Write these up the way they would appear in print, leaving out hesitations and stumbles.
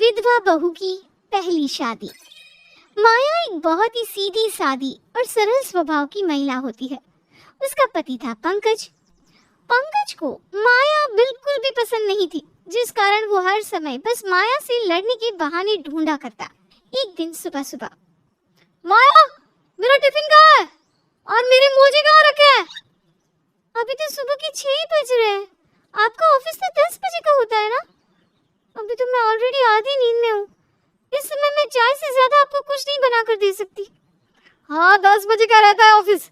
विधवा बहू की पहली शादी। माया एक बहुत ही सीधी सादी और सरल स्वभाव की महिला होती है। उसका पति था पंकज। पंकज को माया बिल्कुल भी पसंद नहीं थी, जिस कारण वो हर समय बस माया से लड़ने के बहाने ढूंढा करता। एक दिन सुबह सुबह, माया, मेरा टिफिन कहाँ है और मेरे मोजे कहाँ रखे हैं? अभी तो सुबह के 6 ही बज रहे हैं। आपका ऑफिस तो 10 बजे का होता है ना? अभी तो मैं ऑलरेडी आधी नींद में हूँ। इस समय मैं चाय से ज्यादा आपको कुछ नहीं बना कर दे सकती। हाँ, 10 बजे का रहता है ऑफिस,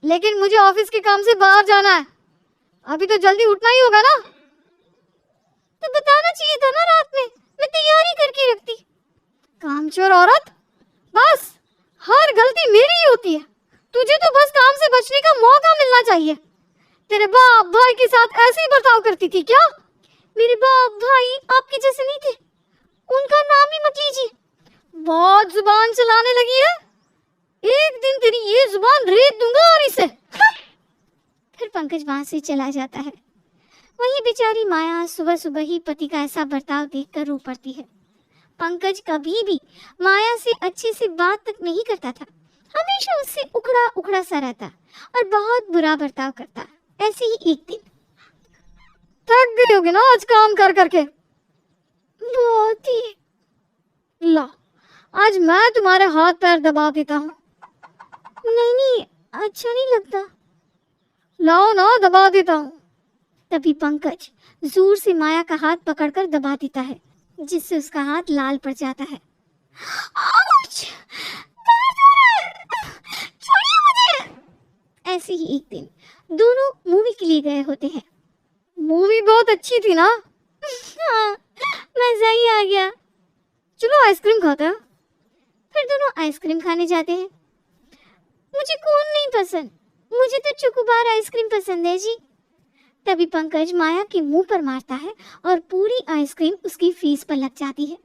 लेकिन मुझे ऑफिस के काम से बाहर जाना है। अभी तो जल्दी उठना ही होगा ना? तो बताना चाहिए था ना रात में, मैं तैयारी करके रखती। कामचोर औरत, बस हर गलती मेरी ही होती है। तुझे तो बस काम से बचने का मौका मिलना चाहिए। तेरे बाप भाई के साथ ऐसे ही बर्ताव करती थी क्या? मेरे बाप भाई आपके जैसे नहीं थे, उनका नाम ही मत लीजिए। बहुत जुबान चलाने लगी है। एक दिन तेरी ये जुबान रेत दूंगा और इसे। फिर पंकज वहां से चला जाता है। वही बेचारी माया सुबह सुबह ही पति का ऐसा बर्ताव देखकर रो पड़ती है। पंकज कभी भी माया से अच्छे से बात तक नहीं करता था। हमेशा उससे उखड़ा उखड़ा सा रहता और बहुत बुरा बर्ताव करता। ऐसे ही एक दिन, थक गई होगी ना आज काम कर करके? बहुत ही। ला, आज मैं तुम्हारे हाथ पैर दबा देता हूँ। नहीं नहीं, अच्छा नहीं लगता। लाओ ना, दबा देता हूँ। तभी पंकज जोर से माया का हाथ पकड़कर दबा देता है, जिससे उसका हाथ लाल पड़ जाता है। ऐसे ही एक दिन दोनों मूवी के लिए गए होते हैं। मूवी बहुत अच्छी थी ना? हाँ, मजा ही आ गया। चलो आइसक्रीम खाते हैं। फिर दोनों आइसक्रीम खाने जाते हैं। मुझे कौन नहीं पसंद, मुझे तो चोकोबार आइसक्रीम पसंद है जी। तभी पंकज माया के मुंह पर मारता है और पूरी आइसक्रीम उसकी फेस पर लग जाती है।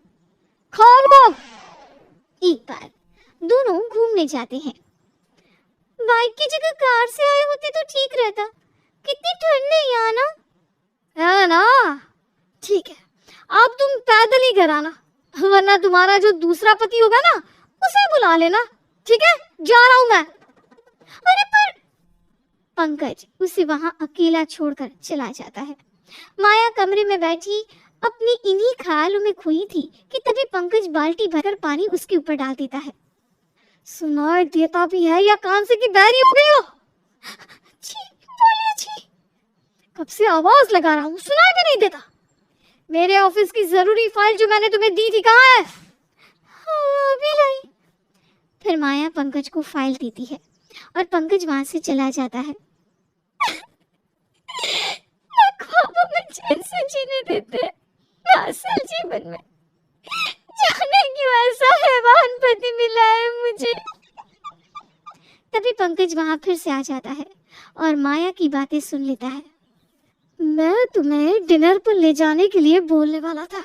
खा लो। एक बार दोनों घूमने जाते हैं। बाइक की जगह कार से आए होते तो ठीक रहता। कितनी ठंड है यहाँ ना? है ना? ठीक है, अब तुम पैदल ही घर आना, वरना तुम्हारा जो दूसरा पति होगा ना, उसे बुला लेना। ठीक है, जा रहा हूं मैं। अरे पर पंकज उसे वहां अकेला छोड़कर चला जाता है। माया कमरे में बैठी अपनी इन्हीं ख्यालों में खोई थी कि तभी पंकज बाल्टी भरकर पानी उसके ऊपर डाल देता है। सुनाई देता भी है या कान से की बहरी हो गई हो? छी, बोलिए छी। कब से आवाज लगा रहा हूँ, सुनाई भी नहीं देता। मेरे ऑफिस की जरूरी फाइल जो मैंने तुम्हें दी थी कहाँ है? हाँ, अभी लाई। फिर माया पंकज को फाइल देती है और पंकज वहां से चला जाता है। ख्वाबों में चैन से जीने देते असल जीवन में जाने क्यों ऐसा हैवान पति मिला है मुझे। तभी पंकज वहां फिर से आ जाता है और माया की बातें सुन लेता है। मैं तुम्हें डिनर पर ले जाने के लिए बोलने वाला था,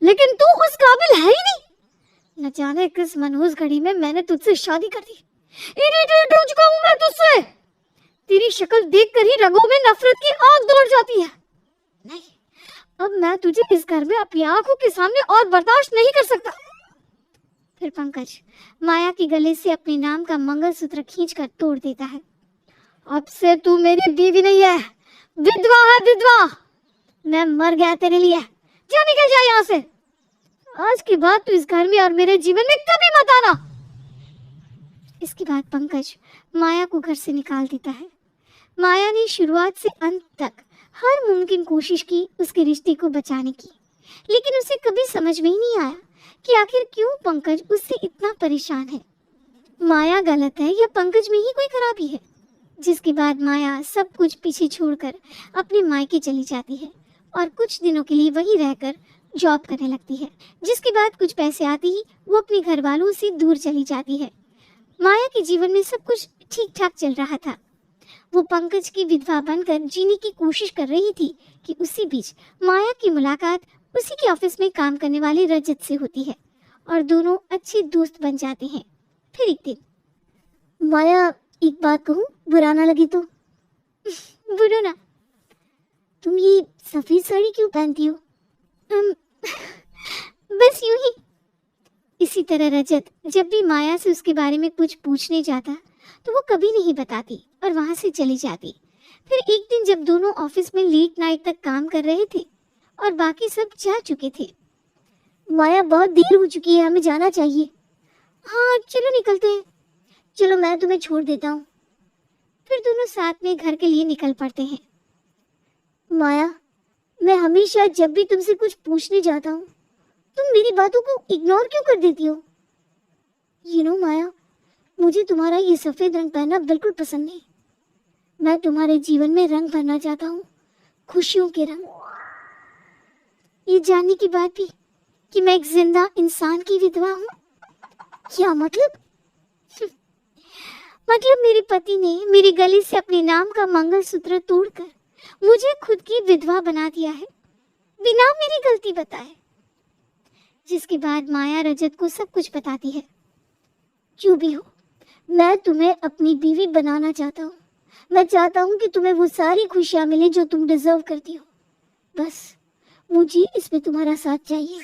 लेकिन तू उस काबिल है ही नहीं। न जाने किस मनहूस घड़ी में मैंने तुझसे शादी कर दी। इरिटेट हो चुका हूं मैं तुझसे। तेरी शक्ल देखकर ही रगों में नफरत की आग दौड़ जाती है। नहीं, अब मैं तुझे इस घर में अपनी आंखों के सामने और बर्दाश्त नहीं कर सकता। फिर पंकज माया के गले से अपने नाम का मंगलसूत्र खींचकर तोड़ देता है। अब से तू मेरी बीवी नहीं है, विधवा है, विधवा। मैं मर गया तेरे लिए। जा, निकल जा यहाँ से। आज के बाद तू इस घर में और मेरे जीवन में कभी मत आना। इसके बाद पंकज माया को घर से निकाल देता है। माया ने शुरुआत से अंत तक हर मुमकिन कोशिश की उसके रिश्ते को बचाने की, लेकिन उसे कभी समझ में ही नहीं आया कि आखिर क्यों पंकज उससे इतना परेशान है। माया गलत है या पंकज में ही कोई खराबी है? जिसके बाद माया सब कुछ पीछे छोड़कर अपने मायके चली जाती है और कुछ दिनों के लिए वहीं रहकर जॉब करने लगती है। जिसके बाद कुछ पैसे आते ही वो अपने घर वालों से दूर चली जाती है। माया के जीवन में सब कुछ ठीक ठाक चल रहा था। वो पंकज की विधवा बनकर जीने की कोशिश कर रही थी कि उसी बीच माया की मुलाकात उसी के ऑफिस में काम करने वाले रजत से होती है और दोनों अच्छे दोस्त बन जाते हैं। फिर एक दिन, माया एक बात कहूँ, बुरा ना लगे तो? बोलो ना। तुम ये सफेद साड़ी क्यों पहनती हो? बस यूं ही। इसी तरह रजत जब भी माया से उसके बारे में कुछ पूछने जाता तो वो कभी नहीं बताती और वहां से चली जाती। फिर एक दिन जब दोनों ऑफिस में लेट नाइट तक काम कर रहे थे और बाकी सब जा चुके थे, माया बहुत देर हो चुकी है, हमें जाना चाहिए। हाँ चलो निकलते हैं। चलो मैं तुम्हें छोड़ देता हूँ। फिर दोनों साथ में घर के लिए निकल पड़ते हैं। माया, मैं हमेशा जब भी तुमसे कुछ पूछने जाता हूँ तुम मेरी बातों को इग्नोर क्यों कर देती हो? माया, मुझे तुम्हारा ये सफेद रंग पहनना बिल्कुल पसंद नहीं। मैं तुम्हारे जीवन में रंग भरना चाहता हूँ, खुशियों के रंग। ये जानने की बात भी कि मैं एक जिंदा इंसान की विधवा हूँ। क्या मतलब? मतलब मेरे पति ने मेरे गले से अपने नाम का मंगलसूत्र तोड़कर मुझे खुद की विधवा बना दिया है, बिना मेरी गलती बताए। जिसके बाद माया रजत को सब कुछ बताती है। जो भी हो, मैं तुम्हें अपनी बीवी बनाना चाहता हूँ। मैं चाहता हूँ कि तुम्हें वो सारी खुशियाँ मिले जो तुम डिजर्व करती हो। बस मुझे इसमें तुम्हारा साथ चाहिए।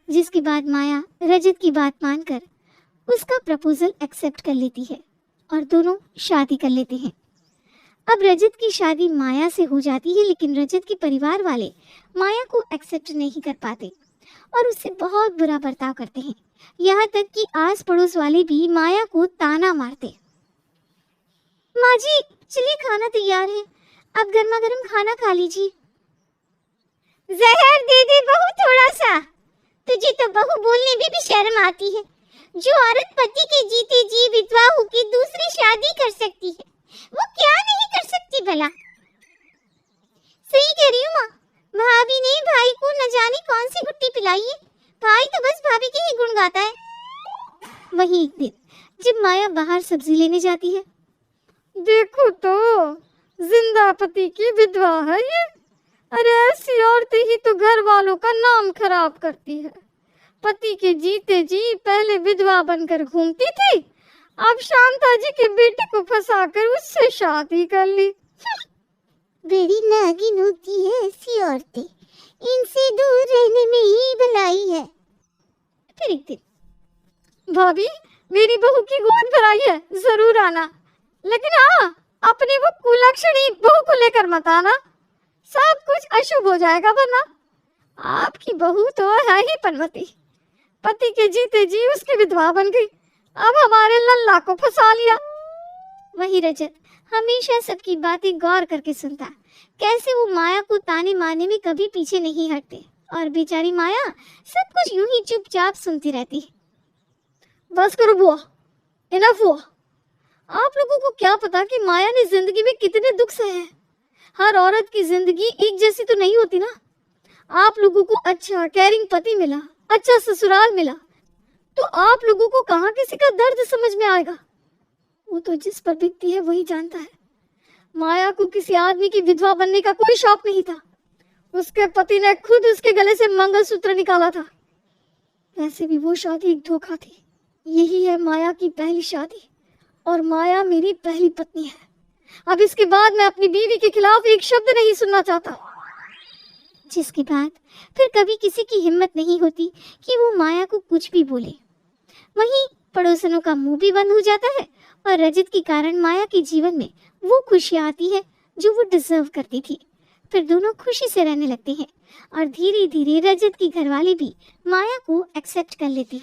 जिसके बाद माया रजत की बात मानकर उसका प्रपोजल एक्सेप्ट कर लेती है और दोनों शादी कर लेते हैं। अब रजत की शादी माया से हो जाती है, लेकिन रजत के परिवार वाले माया को एक्सेप्ट नहीं कर पाते और उससे बहुत बुरा बर्ताव करते हैं। यहाँ तक कि आस पड़ोस वाले भी माया को ताना मारते। माँ जी, चलिए खाना तैयार है, आप गर्मा गर्म खाना खा लीजिए। जहर दे दे बहू थोड़ा सा। तुझे तो बहू बोलने में भी शर्म आती है। जो औरत पति के जीते जी विधवा होकर दूसरी शादी कर सकती है, वो क्या नहीं कर सकती भला? सही कह रही हूँ माँ। भाभी ने भाई को न जाने कौन सी गुट्टी पिलाई है। भाई तो बस भाभी के ही गुण गाता है। वही एक दिन जब माया बाहर सब्जी लेने जाती है, देखो तो जिंदा पति की विधवा है ये। अरे ऐसी औरतें ही तो घर वालों का नाम खराब करती है। पति के जीते जी पहले विधवा बनकर घूमती थी, अब शांता जी के बेटे को फंसाकर उससे शादी कर ली। बड़ी नागिन होती है ऐसी औरतें, इनसे दूर रहने में ही भलाई है। फिर एक दिन, भाभी मेरी बहू की गोद भराई है, जरूर आना। लेकिन हाँ, अपनी वो कुलक्षणी बहू को लेकर मत आना, सब कुछ अशुभ हो जाएगा। वरना आपकी बहू तो है ही पनवती, पति के जीते जी उसकी विधवा बन गई, अब हमारे लल्ला को फंसा लिया। वही रजत हमेशा सबकी बातें गौर करके सुनता, कैसे वो माया को ताने मारने में कभी पीछे नहीं हटते और बेचारी माया सब कुछ यूं ही चुपचाप सुनती रहती। बस करो बुआ, इनफ हुआ। आप लोगों को क्या पता कि माया ने जिंदगी में कितने दुख सहे हैं। हर औरत की जिंदगी एक जैसी तो नहीं होती ना। आप लोगों को अच्छा केयरिंग पति मिला, अच्छा ससुराल मिला, तो आप लोगों को कहाँ किसी का दर्द समझ में आएगा? वो तो जिस पर बीतती है वही जानता है। माया को किसी आदमी की विधवा बनने का कोई शौक नहीं था। उसके पति ने खुद उसके गले से मंगलसूत्र निकाला था। वैसे भी वो शादी एक धोखा थी। यही है माया की पहली शादी और माया मेरी पहली पत्नी है। अब इसके बाद मैं अपनी बीवी के खिलाफ एक शब्द नहीं सुनना चाहता। जिसके बाद फिर कभी किसी की हिम्मत नहीं होती कि वो माया को कुछ भी बोले। वहीं पड़ोसनों का मुंह भी बंद हो जाता है और रजत के कारण माया के जीवन में वो खुशियाँ आती है जो वो डिजर्व करती थी। फिर दोनों खुशी से रहने लगते हैं और धीरे धीरे रजत की घरवाली भी माया को एक्सेप्ट कर लेती है।